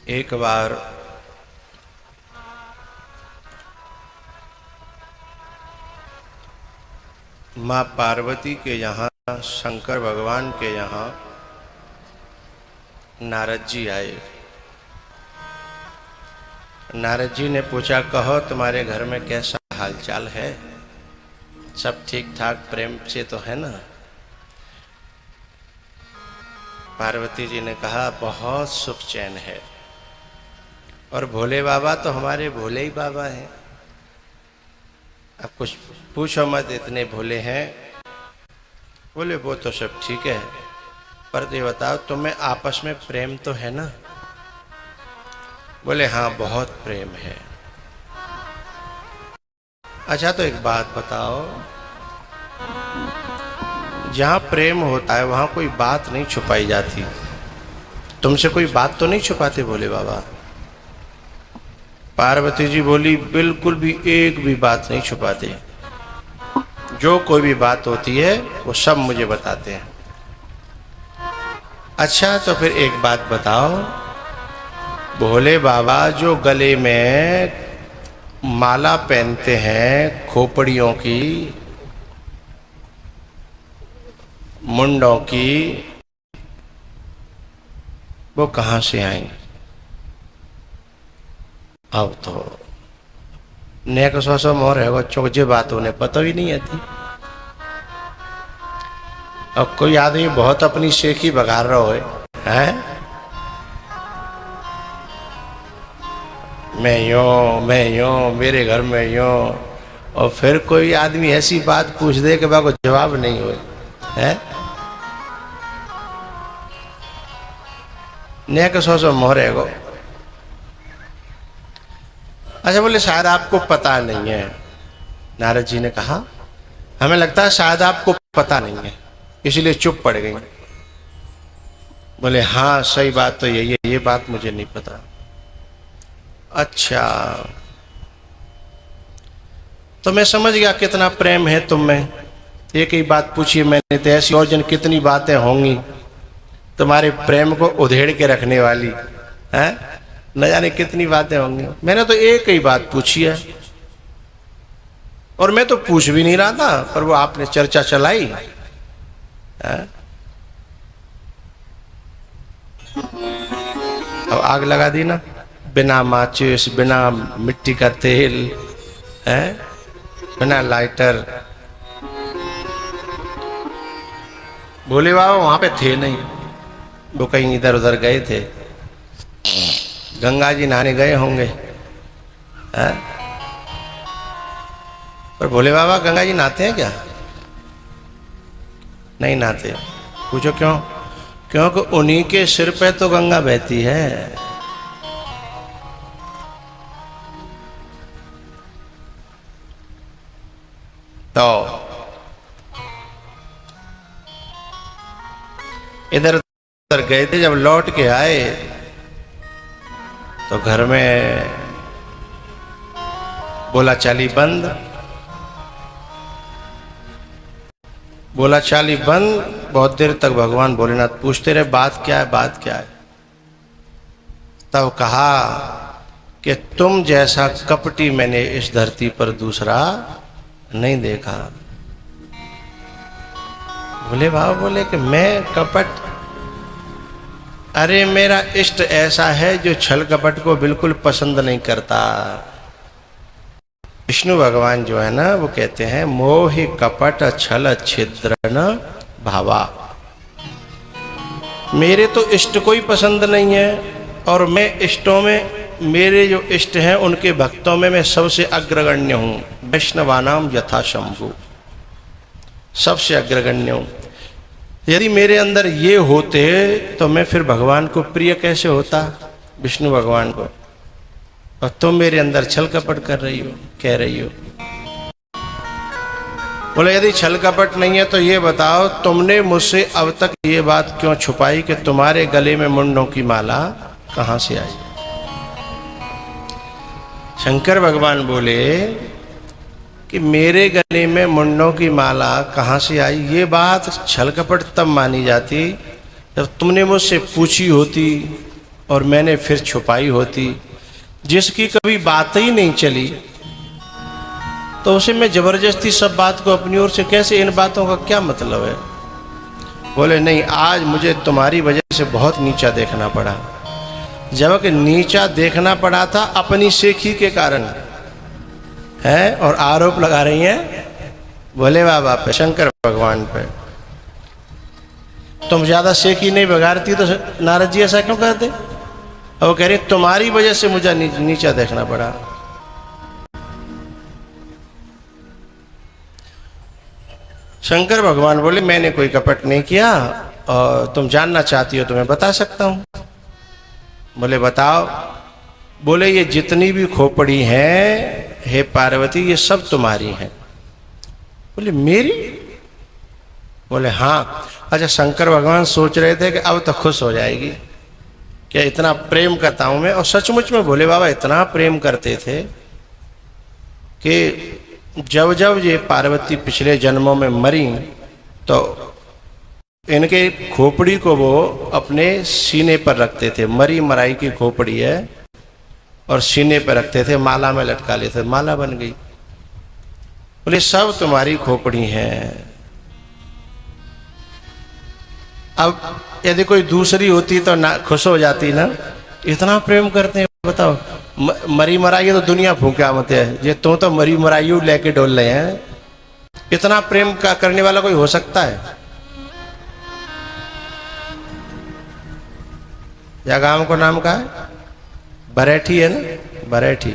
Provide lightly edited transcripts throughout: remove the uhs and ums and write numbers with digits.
एक बार माँ पार्वती के यहाँ शंकर भगवान के यहाँ नारद जी आए। नारद जी ने पूछा, कहो तुम्हारे घर में कैसा हालचाल है, सब ठीक ठाक प्रेम से तो है ना? पार्वती जी ने कहा, बहुत सुख चैन है। और भोले बाबा तो हमारे भोले ही बाबा हैं, अब कुछ पूछो मत, इतने भोले हैं। बोले वो तो सब ठीक है, पर ये बताओ तुम्हें आपस में प्रेम तो है ना? बोले हाँ, बहुत प्रेम है। अच्छा तो एक बात बताओ, जहाँ प्रेम होता है वहाँ कोई बात नहीं छुपाई जाती, तुमसे कोई बात तो नहीं छुपाते भोले बाबा? पार्वती जी बोली, बिल्कुल भी एक भी बात नहीं छुपाते, जो कोई भी बात होती है वो सब मुझे बताते हैं। अच्छा तो फिर एक बात बताओ, भोले बाबा जो गले में माला पहनते हैं खोपड़ियों की, मुंडों की, वो कहाँ से आई? अब तो नेक सौ मोर है बच्चों को, जो बात उन्हें पता ही नहीं आती। अब कोई आदमी बहुत अपनी शेखी बघार रहा है, मैं यूं मेरे घर में यूं, और फिर कोई आदमी ऐसी बात पूछ दे कि बाको जवाब नहीं हो है, नेक सौ मोहरे को। अच्छा बोले शायद आपको पता नहीं है। नारद जी ने कहा, हमें लगता है शायद आपको पता नहीं है, इसलिए चुप पड़ गई। बोले हाँ सही बात तो यही है, ये बात मुझे नहीं पता। अच्छा तो मैं समझ गया कितना प्रेम है तुम में। एक ही बात पूछी मैंने, तो ऐसी और जन कितनी बातें होंगी तुम्हारे प्रेम को उधेड़ के रखने वाली हैं, न जाने कितनी बातें होंगी। मैंने तो एक ही बात पूछी है, और मैं तो पूछ भी नहीं रहा था, पर वो आपने चर्चा चलाई है? अब आग लगा दी ना, बिना माचिस, बिना मिट्टी का तेल है, बिना लाइटर। भोले बाबा वहां पे थे नहीं, वो कहीं इधर उधर गए थे, गंगा जी नहाने गए होंगे है? पर भोले बाबा गंगा जी नहाते हैं क्या? नहीं नहाते। पूछो क्यों? क्योंकि उन्हीं के सिर पे तो गंगा बहती है। तो इधर उधर गए थे, जब लौट के आए तो घर में बोला चाली बंद, बोला चाली बंद। बहुत देर तक भगवान भोलेनाथ पूछते रहे, बात क्या है, बात क्या है? तब कहा कि तुम जैसा कपटी मैंने इस धरती पर दूसरा नहीं देखा। भोले बाबा बोले कि मैं कपट? अरे मेरा इष्ट ऐसा है जो छल कपट को बिल्कुल पसंद नहीं करता। विष्णु भगवान जो है ना, वो कहते हैं, मोहि कपट छल छिद्र न भावा। मेरे तो इष्ट कोई पसंद नहीं है, और मैं इष्टों में, मेरे जो इष्ट हैं उनके भक्तों में मैं सबसे अग्रगण्य हूँ। वैष्णवानाम यथा शंभु, सबसे अग्रगण्य हूँ। यदि मेरे अंदर ये होते तो मैं फिर भगवान को प्रिय कैसे होता, विष्णु भगवान को? और तुम मेरे अंदर छल कपट कर रही हो, कह रही हो। बोले यदि छल कपट नहीं है तो ये बताओ, तुमने मुझसे अब तक ये बात क्यों छुपाई कि तुम्हारे गले में मुंडों की माला कहाँ से आई? शंकर भगवान बोले कि मेरे गले में मुंडों की माला कहाँ से आई, ये बात छल कपट तब मानी जाती जब तुमने मुझसे पूछी होती और मैंने फिर छुपाई होती, जिसकी कभी बात ही नहीं चली, तो उसे मैं जबरदस्ती सब बात को अपनी ओर से कैसे, इन बातों का क्या मतलब है। बोले नहीं, आज मुझे तुम्हारी वजह से बहुत नीचा देखना पड़ा। जबकि नीचा देखना पड़ा था अपनी सेखी के कारण है, और आरोप लगा रही हैं भोले बाबा पे, शंकर भगवान पे। तुम ज्यादा सेखी नहीं बगाड़ती तो नारद जी ऐसा क्यों करते। और वो कह रही तुम्हारी वजह से मुझे नीचा देखना पड़ा। शंकर भगवान बोले मैंने कोई कपट नहीं किया, और तुम जानना चाहती हो तो मैं बता सकता हूं। बोले बताओ। बोले ये जितनी भी खोपड़ी हैं हे पार्वती, ये सब तुम्हारी हैं। बोले मेरी। बोले हाँ। अच्छा, शंकर भगवान सोच रहे थे कि अब तो खुश हो जाएगी, क्या इतना प्रेम करता हूं मैं। और सचमुच में भोले बाबा इतना प्रेम करते थे कि जब जब ये पार्वती पिछले जन्मों में मरी तो इनके खोपड़ी को वो अपने सीने पर रखते थे। मरी मराई की खोपड़ी है और सीने पर रखते थे, माला में लटका लेते, माला बन गई। बोले सब तुम्हारी खोपड़ी है। अब यदि कोई दूसरी होती तो ना खुश हो जाती ना, इतना प्रेम करते हैं। बताओ, मरी मराई तो दुनिया फूका मत है, ये तो मरी मराई लेके डोल रहे हैं। इतना प्रेम का करने वाला कोई हो सकता है। या गांव को नाम का है बरेठी है ना, बरेठी।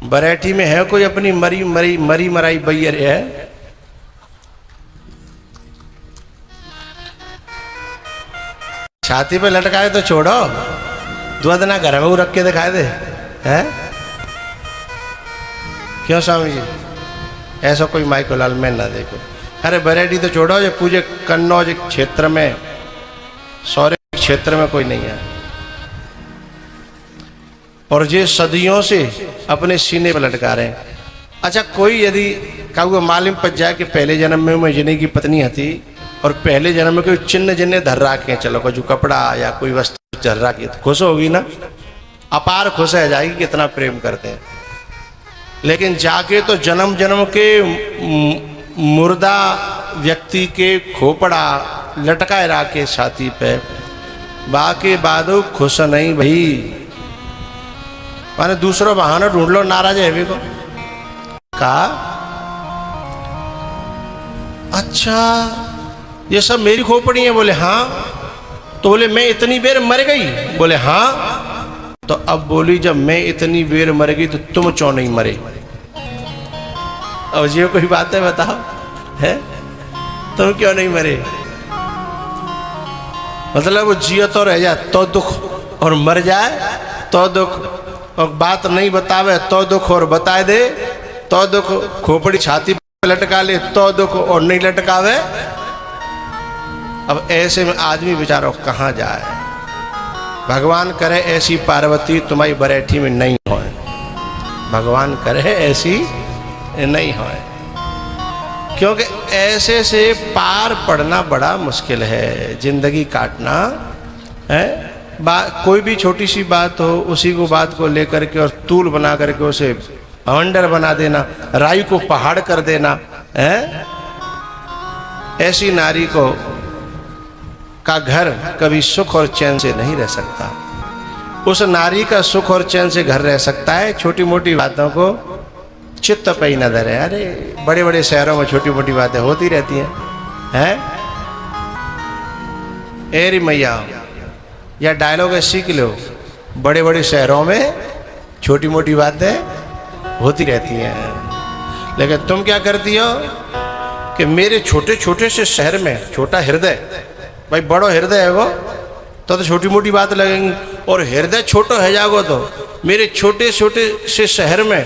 बरेठी में है कोई अपनी मरी मराई बैयर है। छाती पे लटकाए तो छोड़ो, द्वदना घर में रख के दिखाए दे हैं। क्यों स्वामी जी, ऐसा कोई माइको लाल में ना देखो। अरे बरेठी तो छोड़ो, ये पूरे कन्नौज क्षेत्र में, सौरे क्षेत्र में कोई नहीं है। और ये सदियों से अपने सीने पर लटका रहे हैं। अच्छा, कोई यदि कहूँगा मालूम पड़ जाए कि पहले जन्म में मैं जिन्हें की पत्नी थी और पहले जन्म में कोई चिन्ह जिन्हें धर रखे, चलो कोई जो कपड़ा या कोई वस्तु धर रखी, तो खुश होगी ना, अपार खुश है जाएगी, कितना प्रेम करते हैं। लेकिन जाके तो जन्म जन्म के मुर्दा व्यक्ति के खोपड़ा लटकाए रखे छाती पे, बाकी बादो खुश नहीं भाई। माने दूसरा बहाना ढूंढ लो नाराज है भी को। कहा अच्छा ये सब मेरी खोपड़ी है। बोले हाँ। तो बोले मैं इतनी बेर मर गई। बोले हाँ। तो अब बोली जब मैं इतनी बेर मर गई तो तुम क्यों नहीं मरे। अब ये कोई बात है बताओ, है तुम क्यों नहीं मरे। मतलब वो जियो तो रह जाए तो दुख, और मर जाए तो दुख, और बात नहीं बतावे तो दुख, और बताए दे तो दुख, खोपड़ी छाती पे लटका ले तो दुख, और नहीं लटकावे। अब ऐसे में आदमी बेचारा कहाँ जाए। भगवान करे ऐसी पार्वती तुम्हारी बरेठी में नहीं होए, भगवान करे ऐसी नहीं होए, क्योंकि ऐसे से पार पड़ना बड़ा मुश्किल है, जिंदगी काटना है। कोई भी छोटी सी बात हो उसी को बात को लेकर के और तूल बना करके उसे भवंडर बना देना, राई को पहाड़ कर देना है। ऐसी नारी को का घर कभी सुख और चैन से नहीं रह सकता। उस नारी का सुख और चैन से घर रह सकता है छोटी मोटी बातों को चित्त पे ही न धरे। अरे बड़े बड़े शहरों में छोटी मोटी बातें होती रहती हैं। एरी मैया या डायलॉग सीख लो, बड़े बड़े शहरों में छोटी मोटी बातें होती रहती हैं। लेकिन तुम क्या करती हो कि मेरे छोटे छोटे से शहर में छोटा हृदय, भाई बड़ो हृदय है वो तो छोटी मोटी बात लगेंगी, और हृदय छोटो है जागो तो मेरे छोटे छोटे से शहर में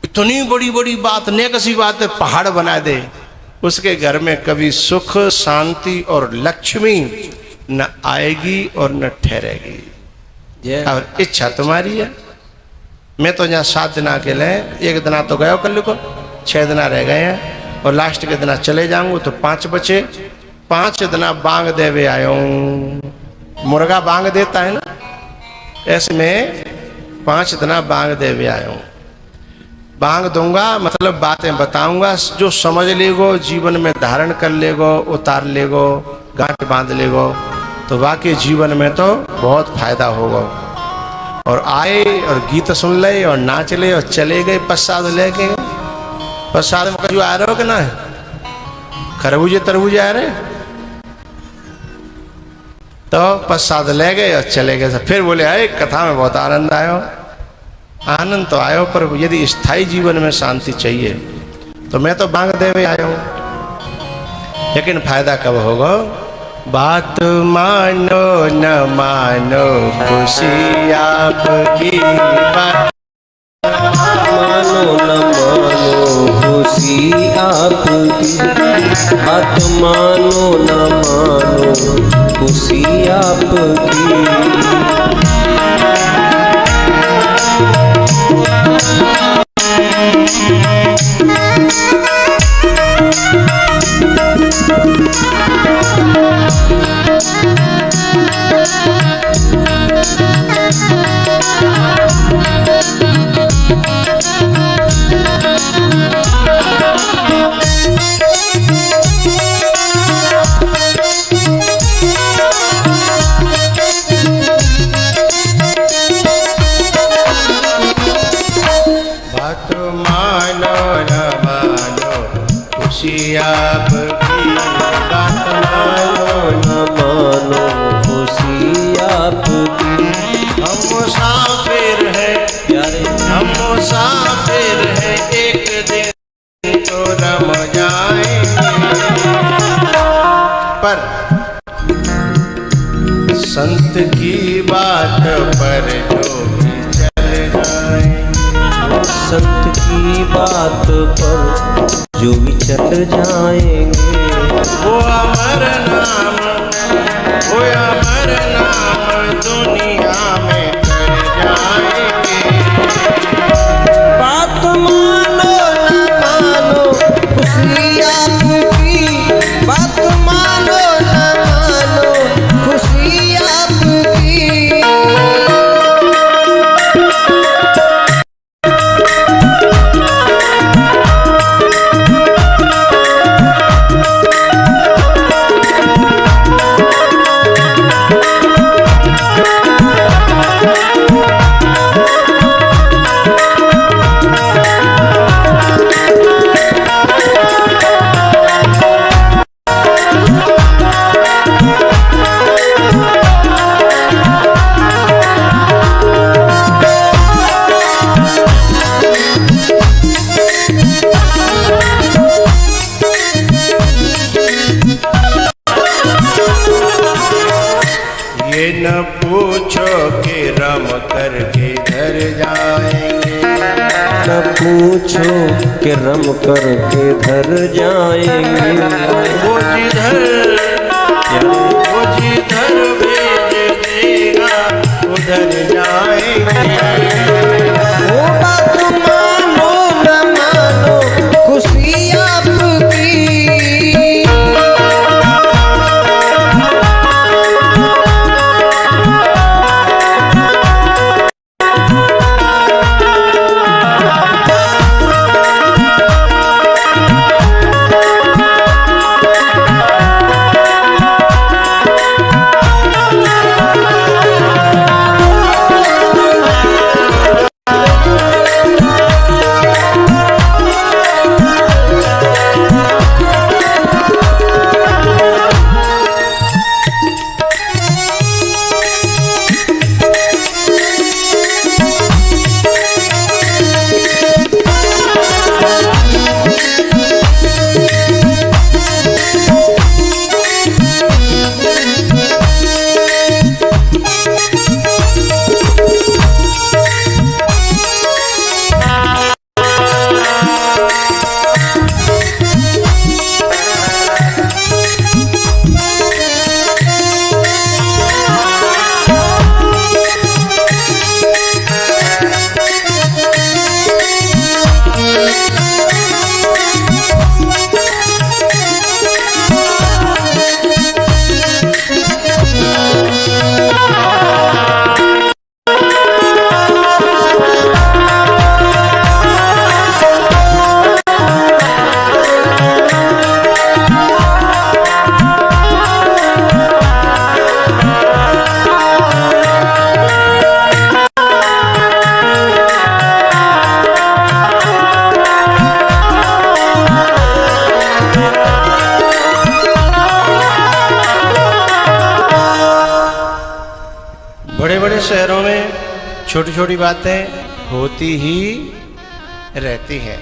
इतनी बड़ी बड़ी बात, नेकसी बात है पहाड़ बना दे। उसके घर में कभी सुख शांति और लक्ष्मी न आएगी और न ठहरेगी। और इच्छा तुम्हारी है। मैं तो यहाँ 7 दिन अकेले, एक दिन तो गया कल को, 6 दिन रह गए हैं, और लास्ट के दिन चले जाऊंगा तो 5 बचे। 5 दिन बांग देवे आयो, मुर्गा बांग देता है ना, ऐसे में 5 दिना बांग दे भी आया हूँ। बांग दूंगा मतलब बातें बताऊंगा, जो समझ लेगो, जीवन में धारण कर लेगो, उतार लेगो, गांठ बांध लेगो, तो वाकई जीवन में तो बहुत फायदा होगा। और आए और गीत सुन ले और नाच ले और चले गए प्रसाद लेके। प्रसाद में कहीं आ रहे हो कि ना, खरबूजे तरबूजे आ रहे, तो प्रसाद ले गए और चले गए। फिर बोले अरे कथा में बहुत आनंद आयो। आनंद तो आयो, पर यदि स्थायी जीवन में शांति चाहिए तो मैं तो बांग देवे आया हूँ। लेकिन फायदा कब होगा? बात मानो न मानो खुशी आपकी, बात मानो न मानो खुशी आपकी, बात मानो न मानो खुशी आपकी। आपकी, बात मानो न मानो खुशी आपकी। हम मुसाफिर हैं प्यारे, हम मुसाफिर हैं, एक दिन तो रम जाएंगे। पर संत की बात पर जो भी चल जाएंगे, संत की बात पर जो भी चल जाएंगे, वो अमर नाम, वो अमर नाम दुनिया में कर जाएंगे। बात मानो न मानो खुशी आपकी, बात मानो न मानो खुशी आपकी। ये न पूछो कि रम करके घर जाएंगे, न पूछो कि रम करके धर जाएंगे। वो जिधर भेज देगा उधर जाएंगे। वो बात मानो न मानो खुशी आपकी। बड़े बड़े शहरों में छोटी छोटी बातें होती ही रहती हैं।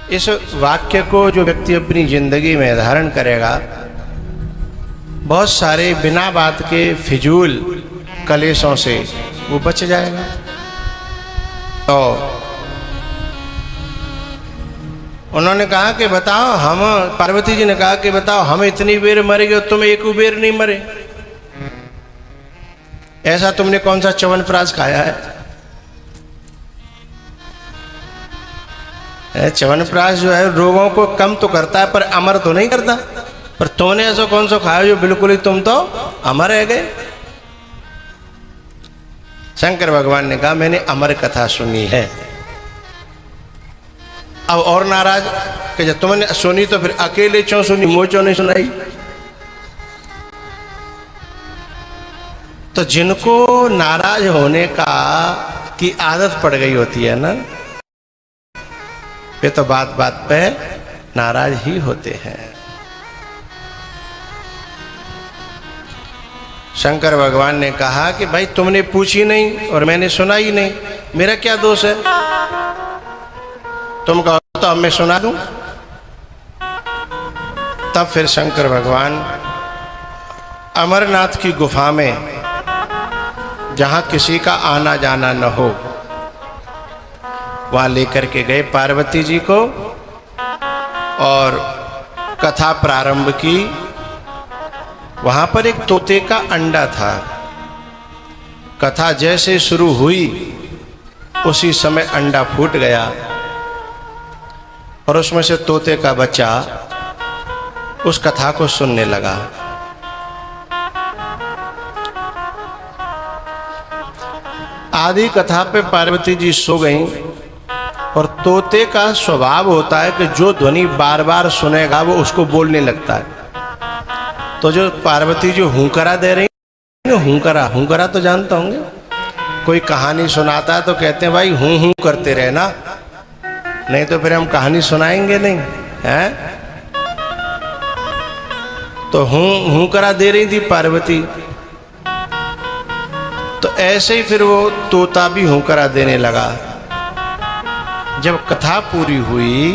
इस वाक्य को जो व्यक्ति अपनी जिंदगी में धारण करेगा, बहुत सारे बिना बात के फिजूल कलेशों से वो बच जाएगा। और उन्होंने कहा कि बताओ, हम पार्वती जी ने कहा कि बताओ, हम इतनी बेर मरे गए, तुम एक बेर नहीं मरे। ऐसा तुमने कौन सा च्यवनप्राश खाया है? च्यवनप्राश जो है रोगों को कम तो करता है पर अमर तो नहीं करता। पर तुमने ऐसा कौन सा खाया जो बिल्कुल ही तुम तो अमर रह गए? शंकर भगवान ने कहा मैंने अमर कथा सुनी है। अब और नाराज कि जब तुमने सुनी तो फिर अकेले क्यों सुनी, मोचो नहीं सुनाई। तो जिनको नाराज होने की आदत पड़ गई होती है ना, वे तो बात बात पे नाराज ही होते हैं। शंकर भगवान ने कहा कि भाई तुमने पूछी नहीं और मैंने सुना ही नहीं, मेरा क्या दोष है? तुम कहो तो अब मैं सुना दूं। तब फिर शंकर भगवान अमरनाथ की गुफा में, जहां किसी का आना जाना न हो, वहां लेकर के गए पार्वती जी को और कथा प्रारंभ की। वहां पर एक तोते का अंडा था। कथा जैसे शुरू हुई उसी समय अंडा फूट गया और उसमें से तोते का बच्चा उस कथा को सुनने लगा। आधी कथा पे पार्वती जी सो गईं और तोते का स्वभाव होता है कि जो ध्वनि बार बार सुनेगा वो उसको बोलने लगता है। तो जो पार्वती जी हुंकरा दे रही, हुंकरा तो जानता होंगे, कोई कहानी सुनाता है तो कहते हैं भाई हूं हूं करते रहना, नहीं तो फिर हम कहानी सुनाएंगे नहीं, हैं? तो हूं करा दे रही थी पार्वती। तो ऐसे ही फिर वो तोता भी हूं करा देने लगा। जब कथा पूरी हुई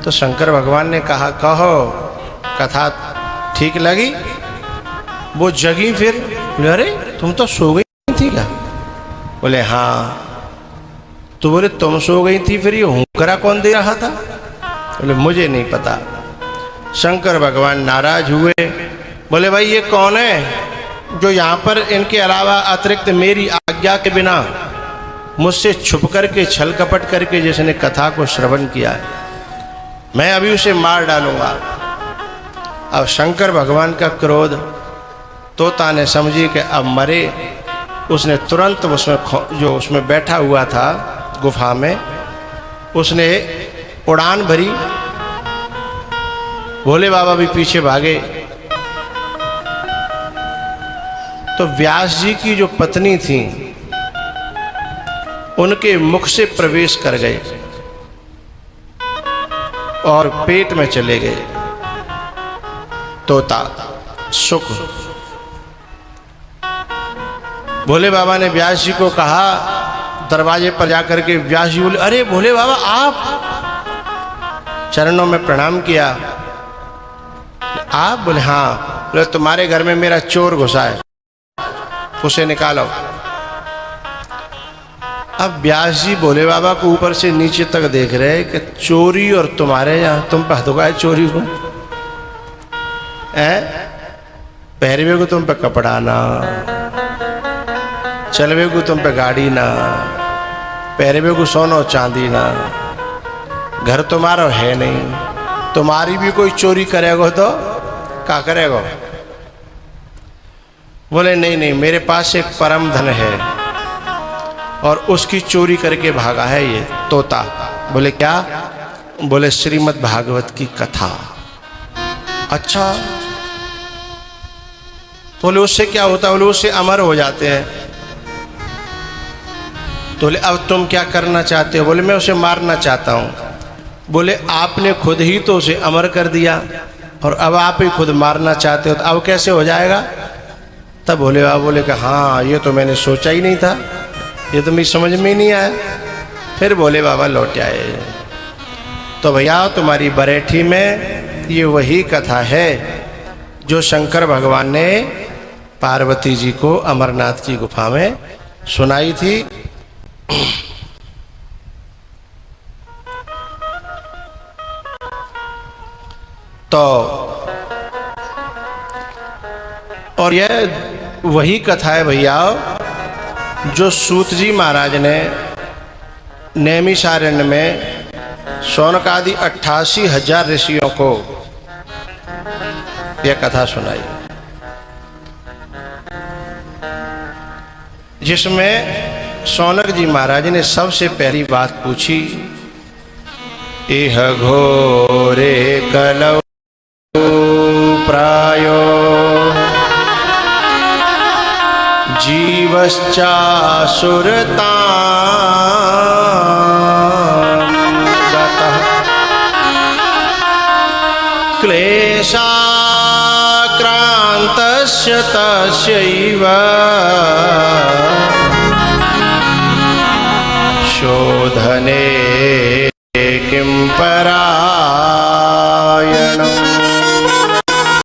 तो शंकर भगवान ने कहा कहो कथा ठीक लगी? वो जगी फिर, बोले अरे तुम तो सो गई थी क्या? बोले हाँ। तो बोले तुम सो गई थी, फिर ये हुंकरा कौन दे रहा था? बोले मुझे नहीं पता। शंकर भगवान नाराज हुए, बोले भाई ये कौन है जो यहाँ पर इनके अलावा अतिरिक्त मेरी आज्ञा के बिना मुझसे छुप करके छल कपट करके जिसने कथा को श्रवण किया है, मैं अभी उसे मार डालूंगा। अब शंकर भगवान का क्रोध तोता ने समझी कि अब मरे। उसने तुरंत उसमें जो उसमें बैठा हुआ था गुफा में, उसने उड़ान भरी। भोले बाबा भी पीछे भागे। तो व्यास जी की जो पत्नी थी उनके मुख से प्रवेश कर गए और पेट में चले गए तोता सुख। भोले बाबा ने व्यास जी को कहा, दरवाजे पर जाकर के व्यास जी बोले अरे भोले बाबा आप? चरणों में प्रणाम किया। आप? बोले हाँ। बोले तुम्हारे घर में मेरा चोर घुसा है, उसे निकालो। अब व्यास जी भोले बाबा को ऊपर से नीचे तक देख रहे कि चोरी और तुम्हारे यहाँ तुम पे हथुका है चोरी को, पहरवे को तुम पे कपड़ा ना, चलवे को तुम पे गाड़ी ना, पहरवे को सोना चांदी ना, घर तुम्हारा है नहीं, तुम्हारी भी कोई चोरी करेगा तो क्या करेगा? बोले नहीं नहीं, मेरे पास एक परम धन है और उसकी चोरी करके भागा है ये तोता। बोले क्या? बोले श्रीमद् भागवत की कथा। अच्छा, बोले उससे क्या होता? बोले उससे अमर हो जाते हैं। तो बोले अब तुम क्या करना चाहते हो? बोले मैं उसे मारना चाहता हूँ। बोले आपने खुद ही तो उसे अमर कर दिया और अब आप ही खुद मारना चाहते हो, तो अब कैसे हो जाएगा? तब भोले बाबा बोले कि हाँ, ये तो मैंने सोचा ही नहीं था, ये तो मेरी समझ में ही नहीं आया। फिर भोले बाबा लौट आए। तो भैया तुम्हारी बरेठी में ये वही कथा है जो शंकर भगवान ने पार्वती जी को अमरनाथ की गुफा में सुनाई थी। तो और यह वही कथा है भैया जो सूत जी महाराज ने नैमिषारण्य में शौनक आदि 88,000 ऋषियों को यह कथा सुनाई, जिसमें शौनक जी महाराज ने सबसे पहली बात पूछी, इह घोरे कलौ प्रायो जीवश्चासुरता क्लेशाक्रान्तस्य तस्यैव शोधने किं पराकाष्ठा।